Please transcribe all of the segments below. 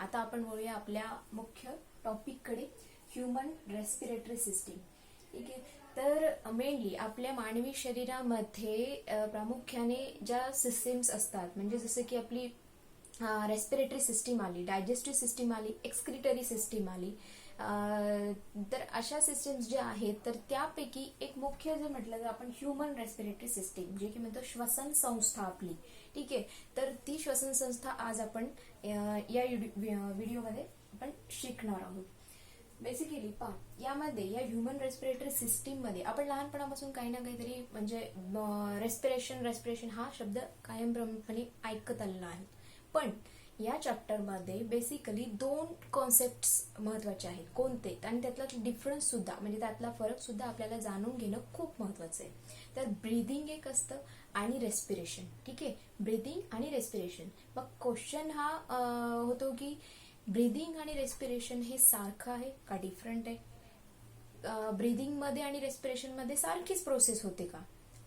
आता आपण वळूया आपल्या मुख्य टॉपिककडे, ह्यूमन रेस्पिरेटरी सिस्टीम. ठीक आहे. तर मेनली आपल्या मानवी शरीरामध्ये प्रामुख्याने ज्या सिस्टीम्स असतात, म्हणजे जसं की आपली रेस्पिरेटरी सिस्टीम आली, डायजेस्टिव्ह सिस्टीम आली, एक्सक्रिटरी सिस्टीम आली, तर अशा सिस्टीम्स ज्या आहेत तर त्यापैकी एक मुख्य जर म्हटलं तर आपण ह्यूमन रेस्पिरेटरी सिस्टीम, जे की म्हणतो श्वसन संस्था आपली. ठीक आहे. तर ती श्वसन संस्था आज आपण या व्हिडिओमध्ये आपण शिकणार आहोत. बेसिकली यामध्ये या ह्यूमन रेस्पिरेटरी सिस्टीम मध्ये आपण लहानपणापासून काही ना काहीतरी म्हणजे रेस्पिरेशन हा शब्द कायमप्रमाणे ऐकत आलेला आहे. पण या चॅप्टर मध्ये बेसिकली 2 कॉन्सेप्ट्स महत्वाचे आहेत. कोणते आणि त्यातला डिफरन्स सुद्धा, म्हणजे त्यातला फरक सुद्धा आपल्याला जाणून घेणं खूप महत्वाचं आहे. तर ब्रीदिंग एक असतं आणि रेस्पिरेशन. ठीक आहे. ब्रीदिंग आणि रेस्पिरेशन. मग क्वेश्चन हा होतो की ब्रीदिंग आणि रेस्पिरेशन हे सारखं आहे का डिफरंट आहे? ब्रीदिंग मध्ये आणि रेस्पिरेशन मध्ये सारखीच प्रोसेस होते का,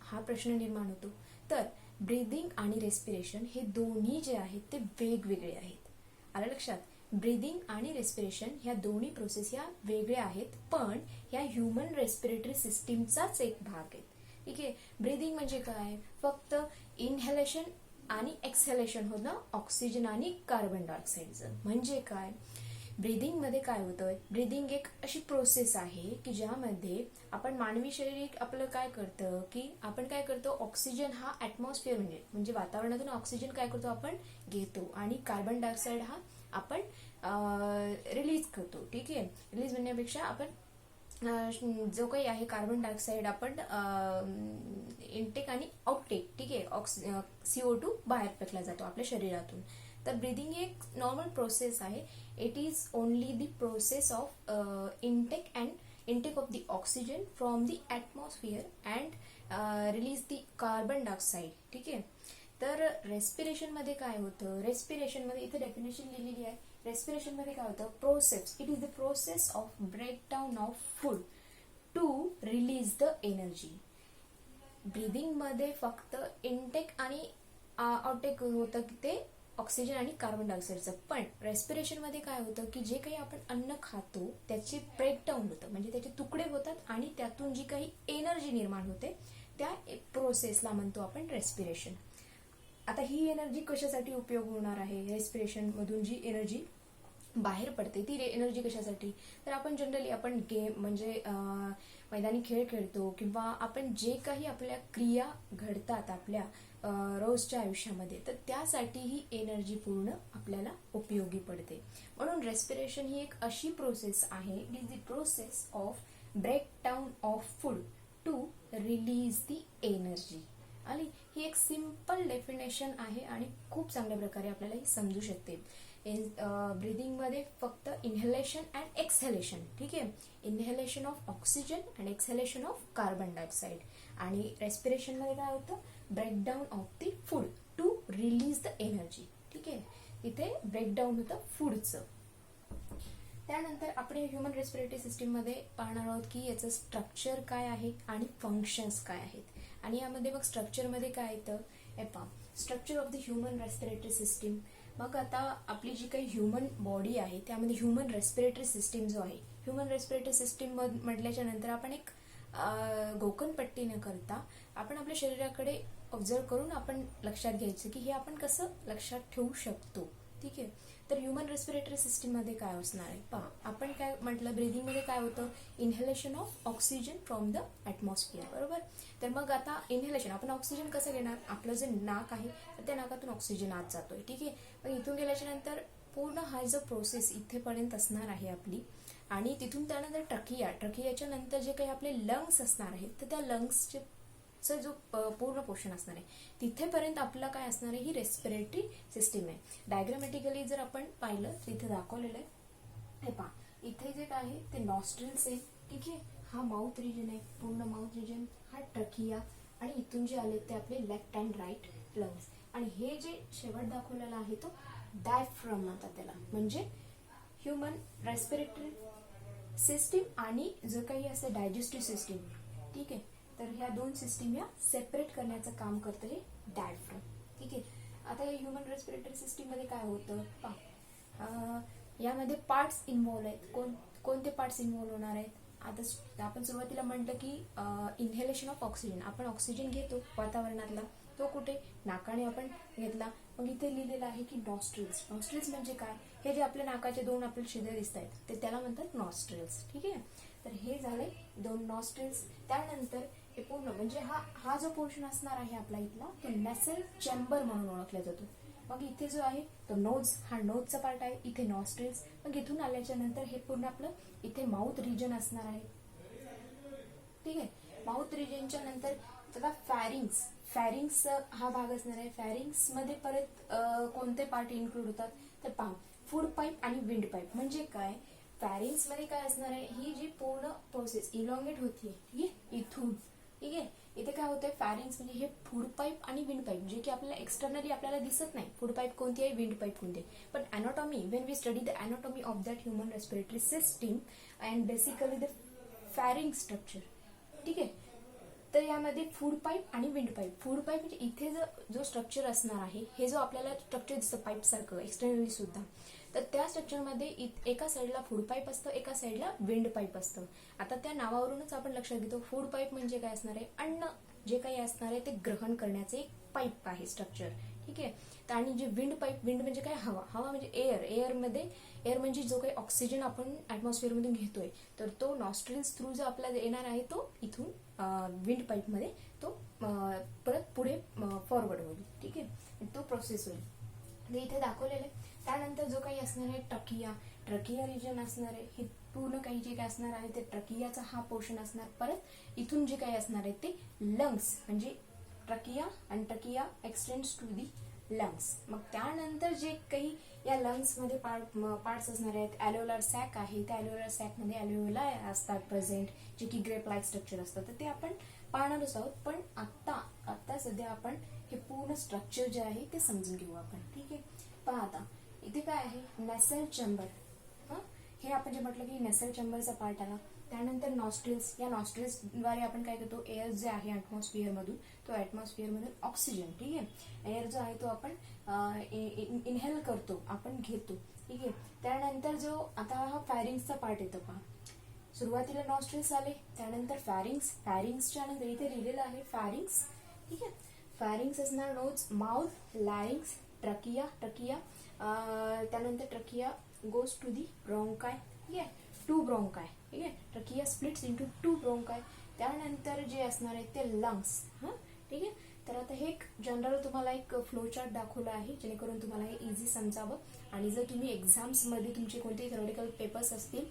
हा प्रश्न निर्माण होतो. तर ब्रीदिंग आणि रेस्पिरेशन हे दोन्ही जे आहेत ते वेगवेगळे आहेत. आलं लक्षात? ब्रीदिंग आणि रेस्पिरेशन ह्या दोन्ही प्रोसेस ह्या वेगळ्या आहेत, पण ह्या ह्यूमन रेस्पिरेटरी सिस्टीमचाच एक भाग आहे. ठीक आहे. ब्रीदिंग म्हणजे काय? फक्त इनहेलेशन आणि एक्सहेलेशन होणं ऑक्सिजन आणि कार्बन डायऑक्साईडचं. म्हणजे काय? ब्रीदिंग मध्ये काय होतं? ब्रीदिंग एक अशी प्रोसेस आहे की ज्यामध्ये आपण मानवी शरीर आपलं काय करतं की आपण काय करतो, ऑक्सिजन हा ऍटमॉस्फिअर म्हणजे वातावरणातून ऑक्सिजन काय करतो आपण घेतो आणि कार्बन डायऑक्साईड हा आपण रिलीज करतो. ठीक आहे. रिलीज म्हणण्यापेक्षा आपण जो काही आहे कार्बन डायऑक्साईड आपण इनटेक आणि आउटटेक. ठीक आहे. CO2 बाहेर फेकला जातो आपल्या शरीरातून. तर ब्रीदिंग ही एक नॉर्मल प्रोसेस आहे. It is only the process of intake of the oxygen from the atmosphere and release the carbon dioxide. ठीक आहे. तर रेस्पिरेशन मध्ये काय होतं? रेस्पिरेशन मध्ये इथे डेफिनेशन लिहिलेली आहे. रेस्पिरेशन मध्ये काय होतं? Process, it is the process of breakdown of food to release the energy. Breathing मध्ये फक्त इनटेक आणि आउटटेक होतं की ते ऑक्सिजन आणि कार्बन डायऑक्साईडचं. पण रेस्पिरेशन मध्ये काय होतं की जे काही आपण अन्न खातो त्याचे ब्रेकडाऊन होतं, म्हणजे त्याचे तुकडे होतात आणि त्यातून जी काही एनर्जी निर्माण होते त्या प्रोसेसला म्हणतो आपण रेस्पिरेशन. आता ही एनर्जी कशासाठी उपयोग होणार आहे? रेस्पिरेशन मधून जी एनर्जी बाहेर पडते ती एनर्जी कशासाठी? तर आपण जनरली आपण गेम म्हणजे मैदानी खेळ खेळतो किंवा आपण जे काही आपल्या क्रिया घडतात आपल्या रोजच्या आयुष्यामध्ये, तर त्यासाठी ही एनर्जी पूर्ण आपल्याला उपयोगी पडते. म्हणून रेस्पिरेशन ही एक अशी प्रोसेस आहे, it is the process of breakdown of food to release the energy. आणि ही एक सिंपल डेफिनेशन आहे आणि खूप चांगल्या प्रकारे आपल्याला ही समजू शकते. ब्रीदिंग मध्ये फक्त इनहेलेशन अँड एक्सहेलेशन. ठीक आहे. Inhalation of oxygen and exhalation of carbon dioxide. आणि रेस्पिरेशन मध्ये काय होतं? Breakdown of the food to release the energy. ठीक आहे. इथे ब्रेकडाऊन होतं फूडचं. त्यानंतर आपण ह्यूमन रेस्पिरेटरी सिस्टीम मध्ये पाहणार आहोत की याचं स्ट्रक्चर काय आहे आणि फंक्शन्स काय आहेत. आणि यामध्ये मग स्ट्रक्चर मध्ये काय येतं? हे पहा, structure of the human respiratory system. मग आता आपली जी काही ह्यूमन बॉडी आहे त्यामध्ये ह्यूमन रेस्पिरेटरी सिस्टीम जो आहे, ह्यूमन रेस्पिरेटरी सिस्टीम म्हटल्याच्या नंतर आपण एक गोकणपट्टी न करता आपण आपल्या शरीराकडे ऑब्झर्व करून आपण लक्षात घ्यायचं की हे आपण कसं लक्षात ठेवू शकतो. ठीक आहे. तर ह्यूमन रेस्पिरेटरी सिस्टीम मध्ये काय असणार आहे पहा. आपण काय म्हटलं, ब्रीदिंग मध्ये काय होतं? Inhalation of oxygen from the atmosphere. बरोबर. तर मग आता इनहेलेशन आपण ऑक्सिजन कसं घेणार? आपलं जे नाक आहे तर त्या नाकातून ऑक्सिजन आत जातोय. ठीक आहे. पण इथून गेल्याच्या नंतर पूर्ण हा जो प्रोसेस इथेपर्यंत असणार आहे आपली, आणि तिथून त्यानंतर ट्रकियाच्या नंतर जे काही आपले लंग्स असणार आहेत तर त्या लंग्सचे जो पूर्ण पोर्शन असणार आहे तिथेपर्यंत आपला काय असणार आहे? ही रेस्पिरेटरी सिस्टीम आहे. डायग्रामॅटिकली जर आपण पाहिलं तर इथे दाखवलेलं आहे. हे पहा, इथे जे काय आहे ते नॉस्ट्रिल्स आहे. ठीक आहे. हा माउथ रिजन आहे, पूर्ण माउथ रिजन, हा ट्रकिया, आणि इथून जे आले ते आपले लेफ्ट अँड राईट लंग्स. आणि हे जे शेवट दाखवलेला आहे तो डायफ्रम म्हणतात त्याला, म्हणजे ह्यूमन रेस्पिरेटरी सिस्टीम आणि जो काही असं डायजेस्टिव्ह सिस्टीम. ठीक आहे. तर ह्या 2 सिस्टीम या सेपरेट करण्याचं काम करतं हे डायफ्रम. ठीक आहे. आता या ह्यूमन रेस्पिरेटरी सिस्टीम मध्ये काय होतं पहा, यामध्ये पार्ट्स इन्व्हॉल्व आहेत. कोणते पार्ट्स इन्व्हॉल्व होणार आहेत? आता आपण सुरुवातीला म्हटलं की इन्हेलेशन ऑफ ऑक्सिजन, आपण ऑक्सिजन घेतो वातावरणातला, तो कुठे? नाकाने आपण घेतला. मग इथे लिहिलेलं आहे की नॉस्ट्रिल्स. नॉस्ट्रिल्स म्हणजे काय? हे जे आपल्या नाकाचे दोन आपले छिद्र दिसत आहेत ते त्याला म्हणतात नॉस्ट्रिल्स. ठीक आहे, तर हे झाले दोन नॉस्ट्रिल्स. त्यानंतर हे पूर्ण म्हणजे हा जो पोर्शन असणार आहे आपला इथला, तो नॅसल चेंबर म्हणून ओळखला जातो. मग इथे जो आहे तो नोज, हा नोजचा पार्ट आहे. इथे नॉस्ट्रिल्स. मग इथून आल्याच्या नंतर हे पूर्ण आपलं इथे माउथ रिजन असणार आहे. ठीक आहे, माउथ रिजनच्या नंतर त्याला फॅरिंग्स. फॅरिंग्स हा भाग असणार आहे. फॅरिंग्स मध्ये परत कोणते पार्ट इन्क्लूड होतात? तर पहा, फूड पाईप आणि विंड पाईप. म्हणजे काय? फॅरिंग्स मध्ये काय असणार आहे? ही जी पूर्ण प्रोसेस इलॉंगेट होतीये, ठीक आहे, इथून. ठीक आहे, इथे काय होतंय? फॅरिंग्स म्हणजे हे फूड पाईप आणि विंड पाईप, जे की आपल्याला एक्सटर्नली आपल्याला दिसत नाही. फूड पाईप कोणती आहे, विंड पाईप कोणती आहे. पण anatomy, when we study the anatomy of that human respiratory system and basically the pharynx structure. ठीक आहे, तर यामध्ये फूड पाईप आणि विंड पाईप. फूड पाईप म्हणजे इथे जो स्ट्रक्चर असणार आहे, हे जो आपल्याला स्ट्रक्चर दिसतं पाईप सारखं एक्सटर्नली सुद्धा, तर त्या स्ट्रक्चरमध्ये एका साईडला फूड पाईप असतं, एका साईडला विंड पाईप असतं. आता त्या नावावरूनच आपण लक्षात घेतो, फूड पाईप म्हणजे काय असणार आहे? अन्न जे काही असणार आहे ते ग्रहण करण्याचे एक पाईप आहे स्ट्रक्चर. ठीक आहे, तर आणि जे विंड पाईप, विंड म्हणजे काय? हवा. हवा म्हणजे एअर. एअर म्हणजे जो काही ऑक्सिजन आपण ऍटमॉस्फिअर मधून घेतोय, तर तो नॉस्ट्रिल्स थ्रू जो आपल्याला येणार आहे तो इथून विंड पाईप मध्ये तो परत पुढे फॉरवर्ड होईल. ठीक आहे, तो प्रोसेस होईल. ते इथे दाखवलेलं आहे. त्यानंतर जो काही असणार आहे ट्रकिया रिजन असणार आहे. हे पूर्ण काही जे काय असणार आहे ते ट्रकियाचा हा पोर्शन असणार. परत इथून जे काही असणार आहे ते लंग्स, म्हणजे ट्रकिया आणि trachea extends to the lungs. मग त्यानंतर जे काही या लंग्स मध्ये पार्ट्स असणार आहेत, ॲल्व्होलार सॅक आहे. त्या ॲल्व्होलार सॅक मध्ये ॲल्व्होला असतात प्रेझेंट, जे की ग्रेप लाईक स्ट्रक्चर असतं. तर ते आपण पाहणारच आहोत. पण आता सध्या आपण हे पूर्ण स्ट्रक्चर जे आहे ते समजून घेऊ आपण. ठीक आहे, पहा आता इथे काय आहे? नेसल चेंबर. हे आपण जे म्हटलं की नेसल चेंबरचा पार्ट आला. त्यानंतर नॉस्ट्रिल्स. या नॉस्ट्रिल्स द्वारे आपण काय करतो? एअर जे आहे ऍटमॉस्फिअर मधून, तो ऍटमॉस्फिअर मधून ऑक्सिजन, ठीक आहे, एअर जो आहे तो आपण इनहेल करतो, आपण घेतो. ठीक आहे, त्यानंतर जो आता हा फॅरिंग्सचा पार्ट येतो. पहा, सुरुवातीला नॉस्ट्रिल्स आले, त्यानंतर फॅरिंग्सच्या नंतर इथे लिहिलेलं आहे फॅरिंग्स. ठीक आहे, फॅरिंग्स असणार नोज, माउथ, लॅरिंग्स, ट्रकिया. त्यानंतर trachea goes to the bronchi. ठीक आहे, 2 ब्रोंकाय. ठीक आहे, ट्रकिया स्प्लिट्स इंटू 2 ब्रोंकाय. त्यानंतर जे असणार आहे ते लंग्स. ठीक आहे, तर आता हे एक जनरल तुम्हाला एक फ्लो चार्ट दाखवला आहे, जेणेकरून तुम्हाला हे इझी समजावं. आणि जर तुम्ही एक्झाम्स मध्ये तुमचे कोणतेही थेरोटिकल पेपर्स असतील,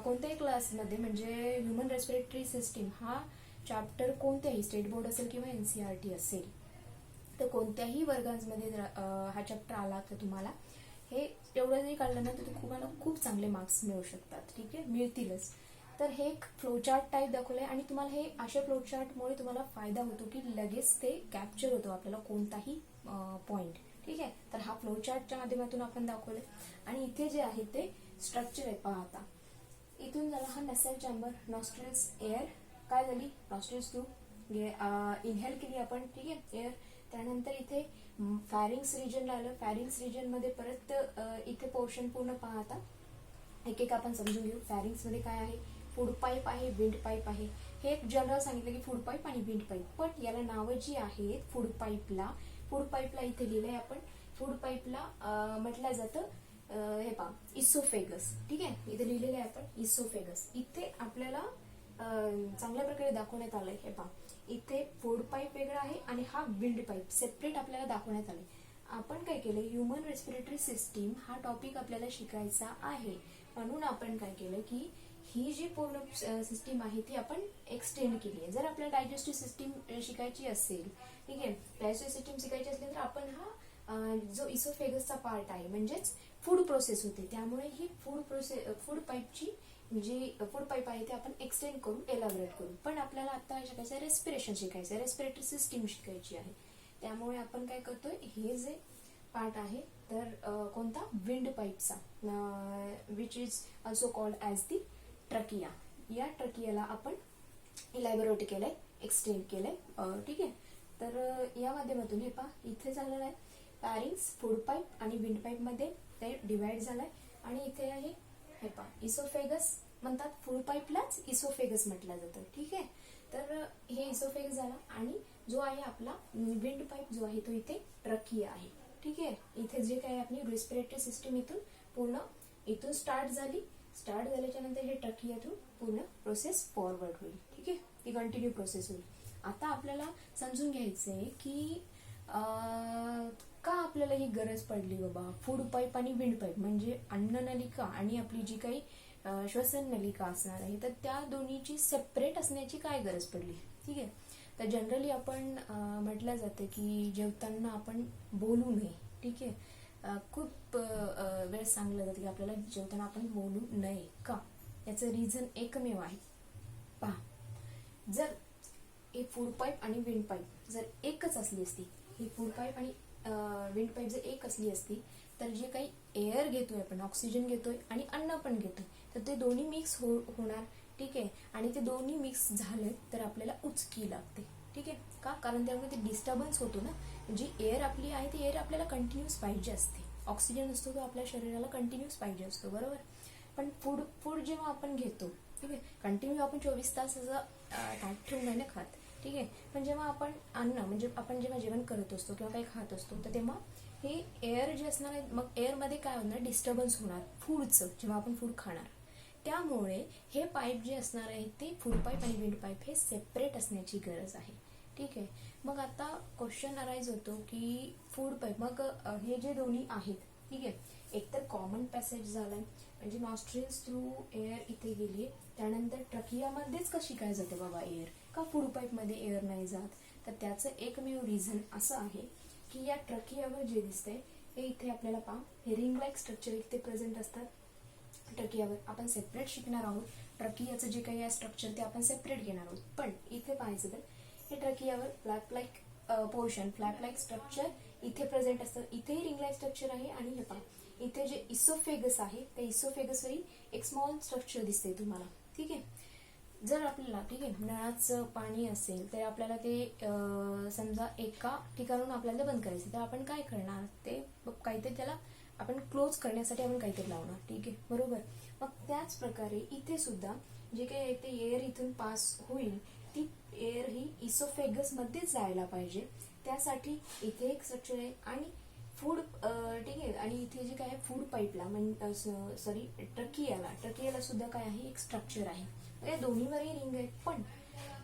कोणत्याही क्लासमध्ये, म्हणजे ह्युमन रेस्पिरेटरी सिस्टीम हा चॅप्टर कोणत्याही स्टेट बोर्ड असेल किंवा NCERT असेल, तर कोणत्याही वर्गांमध्ये हा चॅप्टर आला तर तुम्हाला हे तेवढं जरी काढलं ना तर तुम्हाला खूप चांगले मार्क्स मिळू शकतात. ठीक आहे, मिळतीलच. तर हे एक फ्लोचार्ट टाईप दाखवलंय आणि तुम्हाला हे अशा फ्लोचार्टमुळे तुम्हाला फायदा होतो की लगेच ते कॅप्चर होतो आपल्याला कोणताही पॉइंट. ठीक आहे, तर हा फ्लोचार्टच्या माध्यमातून आपण दाखवलंय. आणि इथे जे आहे ते स्ट्रक्चर आहे. पहा आता इथून झाला हा नेसल चेंबर, नॉस्ट्रिल्स एअर काय झाली, नॉस्ट्रिल्स थ्रू इनहेल केली आपण. ठीक आहे, एअर. त्यानंतर इथे फॅरिंग्स रिजन आलं. फॅरिंग्स रिजन मध्ये परत इथे पोर्शन पूर्ण पाहता एक एक आपण समजून घेऊ. फॅरिंग्स मध्ये काय आहे? फूड पाईप आहे, विंड पाईप आहे. हे एक जनरल सांगितलं की फूड पाईप आणि विंड पाईप, पण याला नावं जी आहेत फूड पाईपला इथे लिहिलंय आपण. फूड पाईपला म्हटलं जातं हे पहा इसोफेगस. ठीक आहे, इथे लिहिलेलं आहे आपण इसोफेगस. इथे आपल्याला चांगल्या प्रकारे दाखवण्यात आलंय. हे पहा, इथे फूड पाईप वेगळा आहे आणि हा विंड पाईप सेपरेट आपल्याला दाखवण्यात आले. आपण काय केलं, ह्युमन रेस्पिरेटरी सिस्टीम हा टॉपिक आपल्याला शिकायचा आहे, म्हणून आपण काय केलं की ही जी पूर्ण सिस्टीम आहे ती आपण एक्सटेंड केली आहे. जर आपल्याला डायजेस्टिव्ह सिस्टीम शिकायची असेल, ठीक आहे, डायजेस्टिव्ह सिस्टीम शिकायची असेल तर आपण हा जो इसोफेगसचा पार्ट आहे म्हणजेच फूड प्रोसेस होते, त्यामुळे ही फूड पाईपची जी फूड पाईप आहे ते आपण एक्सटेंड करून एलॅबोरेट करू. पण आपल्याला आता शिकायचं रेस्पिरेशन शिकायचं, रेस्पिरेटरी सिस्टीम शिकायची आहे. त्यामुळे आपण काय करतोय, हे जे पार्ट आहे तर कोणता विंड पाईपचा, which is also called as the trachea. या ट्रकियाला आपण इलॅबोरेट केलंय, एक्सटेंड केलंय. ठीक आहे, तर या माध्यमातून हे पहा इथे झालेलं आहे फॅरिंग्स, फूड पाईप आणि विंड पाईप मध्ये ते डिवाइड झालंय. आणि इथे आहे हे पहा इसोफेगस म्हणतात, फूड पाईपलाच इसोफेगस म्हटलं जातं. ठीक आहे, तर हे इसोफेगस झाला. आणि जो आहे आपला विंड पाईप जो आहे तो इथे ट्रकिया आहे. ठीक आहे, इथे जे काही आपली रेस्पिरेटरी सिस्टीम इथून स्टार्ट झाल्याच्या नंतर हे ट्रकिया थ्रू पूर्ण प्रोसेस फॉरवर्ड होईल. ठीक आहे, ती कंटिन्यू प्रोसेस होईल. आता आपल्याला समजून घ्यायचंय की का आपल्याला ही गरज पडली बाबा फूड पाईप आणि विंड पाईप, म्हणजे अन्न नलिका आणि आपली जी काही श्वसन नलिका असणार आहे, तर त्या दोन्हीची सेपरेट असण्याची काय गरज पडली. ठीक आहे, तर जनरली आपण म्हटलं जातं की जेवताना आपण बोलू नये. ठीक आहे, खूप वेळेस सांगलं जातं की आपल्याला जेवताना आपण बोलू नये. का? याचं रिझन एकमेव आहे. पहा, जर हे फूड पाईप आणि विंड पाईप जर एकच असली असती, ही फूड पाईप आणि विंड पाईप जर एक असली असती, तर जे काही एअर घेतोय आपण, ऑक्सिजन घेतोय आणि अन्न पण घेतोय, तर ते दोन्ही मिक्स होणार. ठीक आहे, आणि ते दोन्ही मिक्स झाले तर आपल्याला उचकी लागते. ठीक आहे, का? कारण त्यामुळे ते डिस्टर्बन्स होतो ना. जी एअर आपली आहे ती एअर आपल्याला कंटिन्यूस पाहिजे असते. ऑक्सिजन असतो तो आपल्या शरीराला कंटिन्यूस पाहिजे असतो, बरोबर. पण फूड जेव्हा आपण घेतो, ठीक आहे, कंटिन्यू आपण 24 तास असं ताट ठेवून नाही खात. ठीक आहे, पण जेव्हा आपण अन्न म्हणजे आपण जेव्हा जेवण करत असतो किंवा काही खात असतो, तर तेव्हा हे एअर जे असणार आहे, मग एअरमध्ये काय होणार, डिस्टर्बन्स होणार फूडचं जेव्हा आपण फूड खाणार. त्यामुळे हे पाईप जे असणार आहे ते फूड पाईप आणि विंड पाईप हे सेपरेट असण्याची गरज आहे. ठीक आहे, मग आता क्वेश्चन अराईज होतो की फूड पाईप, मग हे जे दोन्ही आहेत, ठीक आहे, एक तर कॉमन पॅसेज झालाय, म्हणजे नॉस्ट्रिल्स थ्रू एअर इथे गेली, त्यानंतर ट्रकियामध्येच कशी काय जाते बाबा एअर, का फूड पाईप मध्ये एअर नाही जात. तर त्याचं एकमेव रिझन असं आहे की या ट्रकियावर जे दिसतंय हे इथे आपल्याला पहा, हे रिंग लाईक स्ट्रक्चर इथे प्रेझेंट असतात. ट्रकियावर आपण सेपरेट शिकणार आहोत. ट्रकियाचं जे काही आहे स्ट्रक्चर ते आपण सेपरेट घेणार आहोत. पण इथे पाहायचं तर हे ट्रकियावर फ्लॅप लाईक स्ट्रक्चर इथे प्रेझेंट असतं. इथेही रिंग लाईक स्ट्रक्चर आहे. आणि हे पहा, इथे जे इसोफेगस आहे त्या इसोफेगसवरही एक स्मॉल स्ट्रक्चर दिसते तुम्हाला. ठीक आहे, जर आपल्याला, ठीक आहे, नळाचं पाणी असेल तर आपल्याला ते समजा एका ठिकाणून आपल्याला बंद करायचं, तर आपण काय करणार, ते काहीतरी त्याला आपण क्लोज करण्यासाठी आपण काहीतरी लावणार. ठीक आहे, बरोबर. मग त्याच प्रकारे इथे सुद्धा जे काही ते एअर इथून पास होईल ती एअर ही इसोफेगस मध्येच जायला पाहिजे. त्यासाठी इथे एक स्ट्रक्चर आहे. आणि फूड, ठीक आहे, आणि इथे जे काय फूड पाईपला सॉरी ट्रकियाला सुद्धा काय आहे, एक स्ट्रक्चर आहे. या दोन्हीवरही रिंग आहेत. पण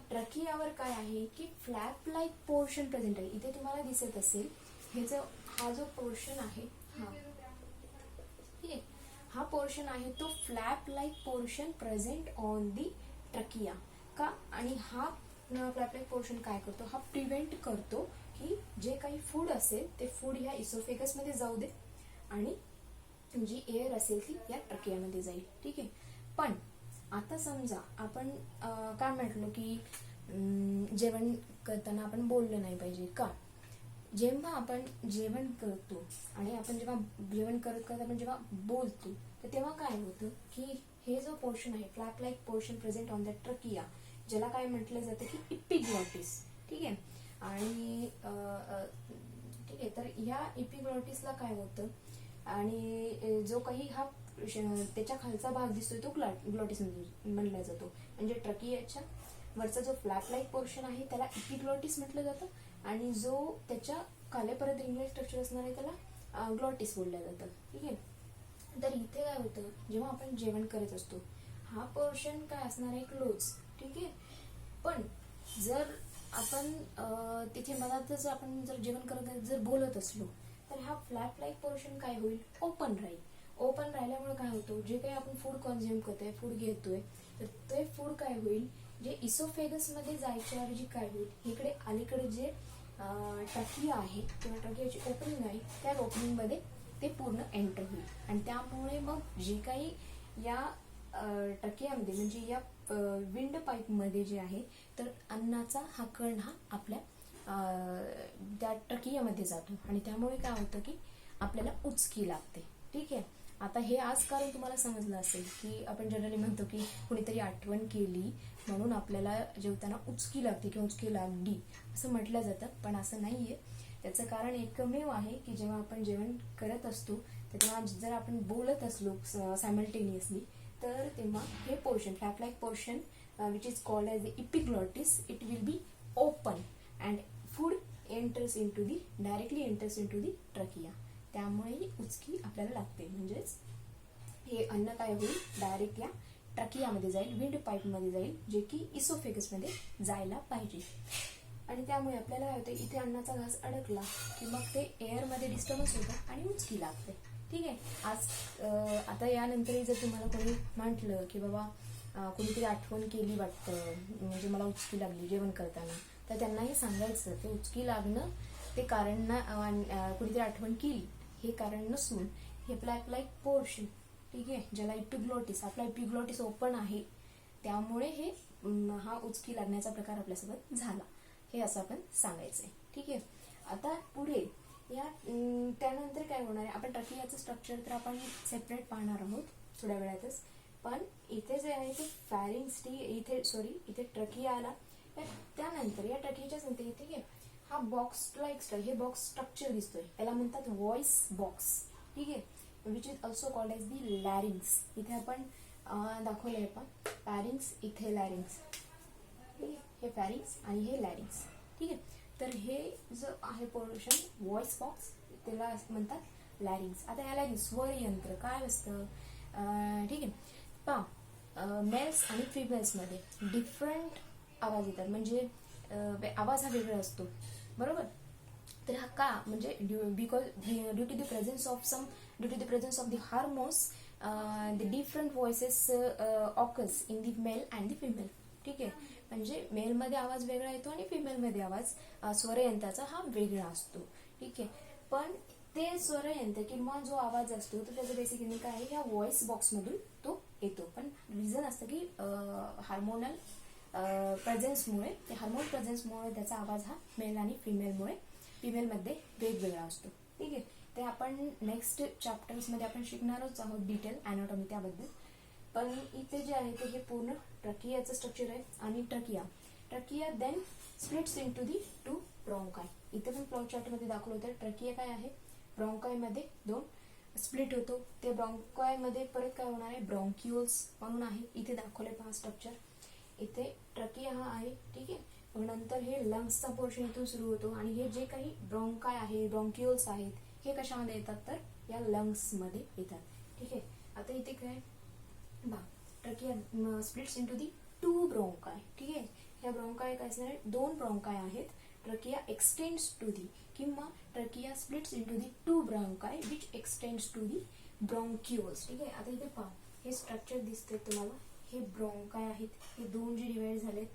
ट्रकियावर काय आहे की फ्लॅप लाईक पोर्शन प्रेझेंट आहे. इथे तुम्हाला दिसत असेल हे जो हा जो पोर्शन आहे, हा पोर्शन आहे तो flap like portion present on the trachea. का? आणि हा फ्लॅप लाईक पोर्शन काय करतो, हा प्रिव्हेंट करतो की जे काही फूड असेल ते फूड ह्या इसोफेगस मध्ये जाऊ दे आणि जी एअर असेल ती या ट्रकियामध्ये जाईल. ठीक आहे, पण आता समजा आपण काय म्हटलो की जेवण करताना आपण बोललं नाही पाहिजे. का? जेव्हा आपण जेवण करतो आणि आपण जेव्हा जेवण करत आपण जेव्हा बोलतो, तर तेव्हा काय होतं की हे जो पोर्शन आहे flap like portion present on the trachea, ज्याला काय म्हटलं जातं की इपिग्लॉटिस. ठीक आहे, आणि ठीक आहे, तर ह्या इपिग्लॉटिसला काय होतं, आणि जो काही हा त्याच्या खालचा भाग दिसतोय तो ग्लॉटिस म्हणला जातो. म्हणजे ट्रकियाच्या वरचा जो फ्लॅप लाईक पोर्शन आहे त्याला इपिग्लॉटिस म्हटलं जातं, आणि जो त्याच्या खाली रिंग लाईक स्ट्रक्चर असणार आहे त्याला ग्लॉटिस बोललं जातं. ठीक आहे, तर इथे काय होतं, जेव्हा आपण जेवण करत असतो हा पोर्शन काय असणार आहे, क्लोज. ठीक आहे, पण जर आपण तिथे मनातच आपण जर जेवण करत जर बोलत असलो तर हा फ्लॅप लाईक पोर्शन काय होईल, ओपन राहील. ओपन राहिल्यामुळे काय होतं, जे काही आपण फूड कन्झ्युम करतोय, फूड घेतोय, तर ते फूड काय होईल, जे इसोफेगस मध्ये जायच्या ऐवजी काय होईल, इकडे अलीकडे जे ट्रकिया आहे किंवा ट्रकियाची ओपनिंग आहे त्या ओपनिंग मध्ये ते पूर्ण एंटर होईल. आणि त्यामुळे मग जे काही या ट्रकियामध्ये म्हणजे या विंड पाईप मध्ये जे आहे तर अन्नाचा हा कण हा आपल्या त्या ट्रकियामध्ये जातो, आणि त्यामुळे काय होतं की आपल्याला उचकी लागते. ठीक आहे, आता हे आज कारण तुम्हाला समजलं असेल की आपण जनरली म्हणतो की कुणीतरी आठवण केली म्हणून आपल्याला जेवताना उचकी लागते किंवा उचकी लागली असं म्हटलं जातं, पण असं नाहीये. त्याचं कारण एकमेव आहे की जेव्हा आपण जेवण करत असतो तर तेव्हा जर आपण बोलत असलो सायमल्टेनियसली तर तेव्हा हे portion flap like portion which is called as the epiglottis it will be open and food enters into the directly enters into the trachea. त्यामुळे ही उचकी आपल्याला लागते. म्हणजेच हे अन्न काय होईल डायरेक्ट या ट्रकियामध्ये जाईल, विंड पाईपमध्ये जाईल, जे की इसोफेगसमध्ये जायला पाहिजे. आणि त्यामुळे आपल्याला काय होतं इथे अन्नाचा घास अडकला की मग ते एअरमध्ये डिस्टर्बन्स होतं आणि उचकी लागते. ठीक आहे. आज आता यानंतरही जर तुम्हाला कोणी म्हटलं की बाबा कोणीतरी आठवण केली वाटतं म्हणजे मला उचकी लागली जेवण करताना, तर त्यांनाही सांगायचं ते उचकी लागणं ते कारण ना कोणीतरी आठवण केली हे कारण नसून हे फ्लॅप लाईक पोर्शन, ठीक आहे, ज्याला इपिग्लॉटिस, आपला इपिग्लॉटिस ओपन आहे त्यामुळे हे हा उचकी लागण्याचा प्रकार आपल्यासोबत झाला, हे असं आपण सांगायचंय. ठीक आहे. आता पुढे या त्यानंतर काय होणार आहे, आपण ट्रकियाचं स्ट्रक्चर तर आपण सेपरेट पाहणार आहोत थोड्या वेळातच. पण इथे जे आहे ते फॅरिंग्स इथे ट्रकिया आला. त्यानंतर या ट्रकियाच्या नंतर ठीक आहे हा बॉक्स लाईक हे बॉक्स स्ट्रक्चर दिसतोय त्याला म्हणतात व्हॉइस बॉक्स. ठीक आहे. Which is also called as the larynx. इथे आपण दाखवलंय आपण फॅरिंग्स, इथे लॅरिंग्स. ठीक आहे. हे फॅरिंग्स आणि हे लॅरिंग्स. ठीक आहे. तर हे जो आहे पोर्शन व्हॉइस बॉक्स त्याला म्हणतात लॅरिंग्स. आता या लॅरिंग्स स्वर यंत्र काय असतं, ठीक आहे. मेल्स आणि फिमेल्स मध्ये डिफरंट आवाज येतात, म्हणजे आवाज हा वेगळा असतो, बरोबर. तर हा का म्हणजे because due to the presence of the hormones the different voices occurs in the male and the female. ठीक आहे. म्हणजे मेलमध्ये आवाज वेगळा येतो आणि फिमेलमध्ये आवाज स्वरयंत्राचा हा वेगळा असतो. ठीक आहे. पण ते स्वरयंत्र किंवा जो आवाज असतो तो त्याचं बेसिकली काय आहे, ह्या व्हॉइस बॉक्समधून तो येतो. पण रिझन असतं की हार्मोनल प्रेझेन्समुळे त्याचा आवाज हा मेल आणि फिमेलमध्ये वेगवेगळा असतो. ठीक आहे. ते आपण नेक्स्ट चॅप्टर्समध्ये आपण शिकणारच आहोत डिटेल अॅनाटॉमी त्याबद्दल. पण इथे जे आहे ते हे पूर्ण ट्रकियाचं स्ट्रक्चर आहे. आणि trachea then splits into the two bronchi. इथे पण फ्लो चार्टमध्ये दाखवलं होतं ट्रकिया काय आहे, ब्रॉन्कायमध्ये दोन स्प्लिट होतो. ते ब्रॉन्कायमध्ये परत काय होणार आहे, ब्रॉन्क्युल्स म्हणून आहे. इथे दाखवले पहा स्ट्रक्चर. इथे ट्रकिया हा आहे. ठीक आहे. मग नंतर हे लंग्सचा पोर्शन इथून सुरू होतो आणि हे जे काही ब्रॉन्काय आहे, ब्रॉन्क्युल्स आहेत, हे कशामध्ये येतात तर या लंग्समध्ये येतात. ठीक आहे. आता इथे काय trachea splits into the two bronchi. ठीक आहे. ह्या ब्रॉन्काय काय असणार आहे, दोन ब्रॉन्काय आहेत. ट्रकिया एक्सटेंड्स टू दी किंवा trachea splits into the two bronchi which extends to the bronchioles. ठीक आहे. आता इथे पहा हे स्ट्रक्चर दिसतंय तुम्हाला, हे ब्रॉन्काय आहेत, हे दोन जे डिवाइड झालेत.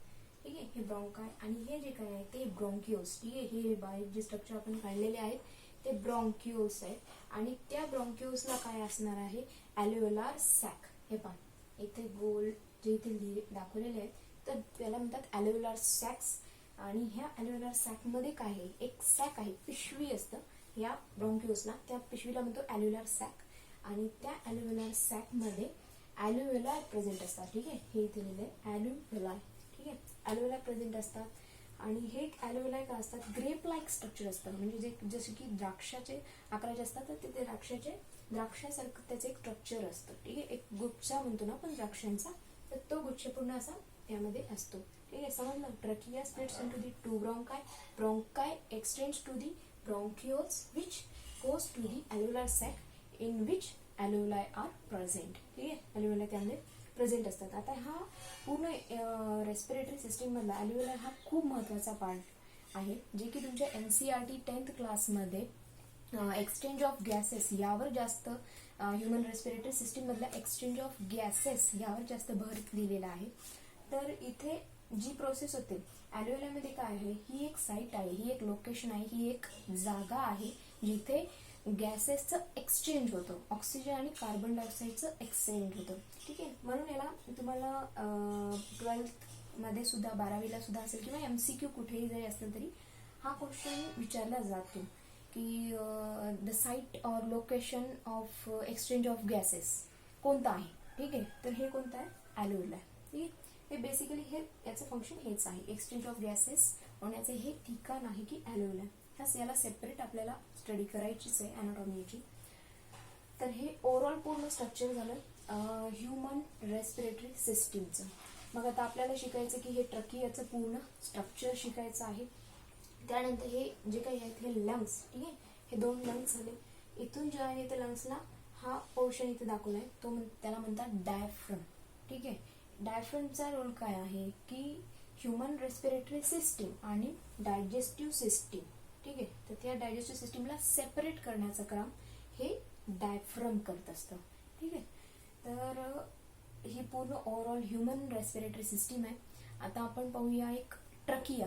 ठीक आहे. हे ब्रॉन्काय आणि हे जे काय आहे ते ब्रॉन्क्युल्स. ठीक आहे. हे बाहेर जे स्ट्रक्चर आपण काढलेले आहेत ते ब्रॉन्क्युल्स आहेत. आणि त्या ब्रॉन्क्युल्सला काय असणार आहे, ॲल्व्हेओलार सॅक. हे पहा इथे गोल जे इथे दाखवलेले आहेत तर त्याला म्हणतात ॲल्व्हेओलार सॅक्स. आणि ह्या ॲल्व्हेओलार सॅकमध्ये काय आहे, एक सॅक आहे, पिशवी असतं या ब्रॉन्क्युल्सला, त्या पिशवीला म्हणतो ॲल्व्हेओलार सॅक. आणि त्या ॲल्व्हेओलार सॅकमध्ये ॲल्व्हेओलाय प्रेझेंट असतात. ठीक आहे. हे इथे लिहिलंय ॲल्व्हेओलाय. ठीक आहे. ॲल्व्हेओलाय प्रेझेंट असतात. आणि हे ॲल्व्हेओलाय काय असतात, ग्रेप लाईक स्ट्रक्चर असतं, म्हणजे जे जसे की द्राक्षाचे आकाराचे असतात तर ते द्राक्षासारखं त्याचं एक स्ट्रक्चर असतं. ठीक आहे. एक गुच्छा म्हणतो ना आपण द्राक्षांचा, तर तो गुच्छ पूर्ण असा यामध्ये असतो. ठीक आहे. समजलं. Trachea splits into the two bronchi extends to the bronchioles which goes to the alveolar sac in which alveoli are present. ठीक आहे. ॲल्व्हेओलाय त्यामध्ये प्रेझेंट असतात. आता हा पूर्ण रेस्पिरेटरी सिस्टीम मधला ॲल्व्हेओलाय हा खूप महत्वाचा पार्ट आहे, जे की तुमच्या NCERT 10th क्लासमध्ये एक्सचेंज ऑफ गॅसेस यावर जास्त ह्युमन रेस्पिरेटरी सिस्टीम मधल्या एक्सचेंज ऑफ गॅसेस यावर जास्त भर दिलेला आहे. तर इथे जी प्रोसेस होते ॲल्व्हेओलायमध्ये काय आहे, ही एक साईट आहे, ही एक लोकेशन आहे, ही एक जागा आहे जिथे गॅसेसचं एक्सचेंज होतं, ऑक्सिजन आणि कार्बन डायऑक्साईडचं एक्सचेंज होतं. ठीक आहे. म्हणून याला तुम्हाला 12th मध्ये सुद्धा 12वीला सुद्धा असेल किंवा MCQ कुठेही जरी असेल तरी हा क्वेश्चन विचारला जातो की the site or location of exchange of gases कोणता आहे. ठीक आहे. तर हे कोणतं आहे, ॲल्व्हेओलाय. ठीक आहे. हे बेसिकली हे याचं फंक्शन हेच आहे, एक्सचेंज ऑफ गॅसेस होण्याचे हे ठिकाण आहे की ॲल्व्हेओलाय. ह्यास याला सेपरेट आपल्याला स्टडी करायचीच आहे अॅनाटॉमीची. तर हे ओव्हरऑल पूर्ण स्ट्रक्चर झालं ह्युमन रेस्पिरेटरी सिस्टीमचं. मग आता आपल्याला शिकायचं की हे ट्रकियाचं पूर्ण स्ट्रक्चर शिकायचं आहे. त्यानंतर हे जे काही आहेत हे लंग्स, ठीक आहे, हे 2 लंग्स झाले. इथून जे आहे ते लंग्सला हा पोर्शन इथे दाखवलाय तो त्याला म्हणतात डायफ्रम. ठीक आहे, डायफ्रमचा रोल काय आहे की ह्युमन रेस्पिरेटरी सिस्टीम आणि डायजेस्टिव्ह सिस्टीम, ठीक आहे, तर त्या डायजेस्टिव्ह सिस्टीमला सेपरेट करण्याचं काम हे डायफ्रम करत असतं. ठीक आहे, तर ही पूर्ण ओव्हरऑल ह्युमन रेस्पिरेटरी सिस्टीम आहे. आता आपण पाहूया एक ट्रकिया.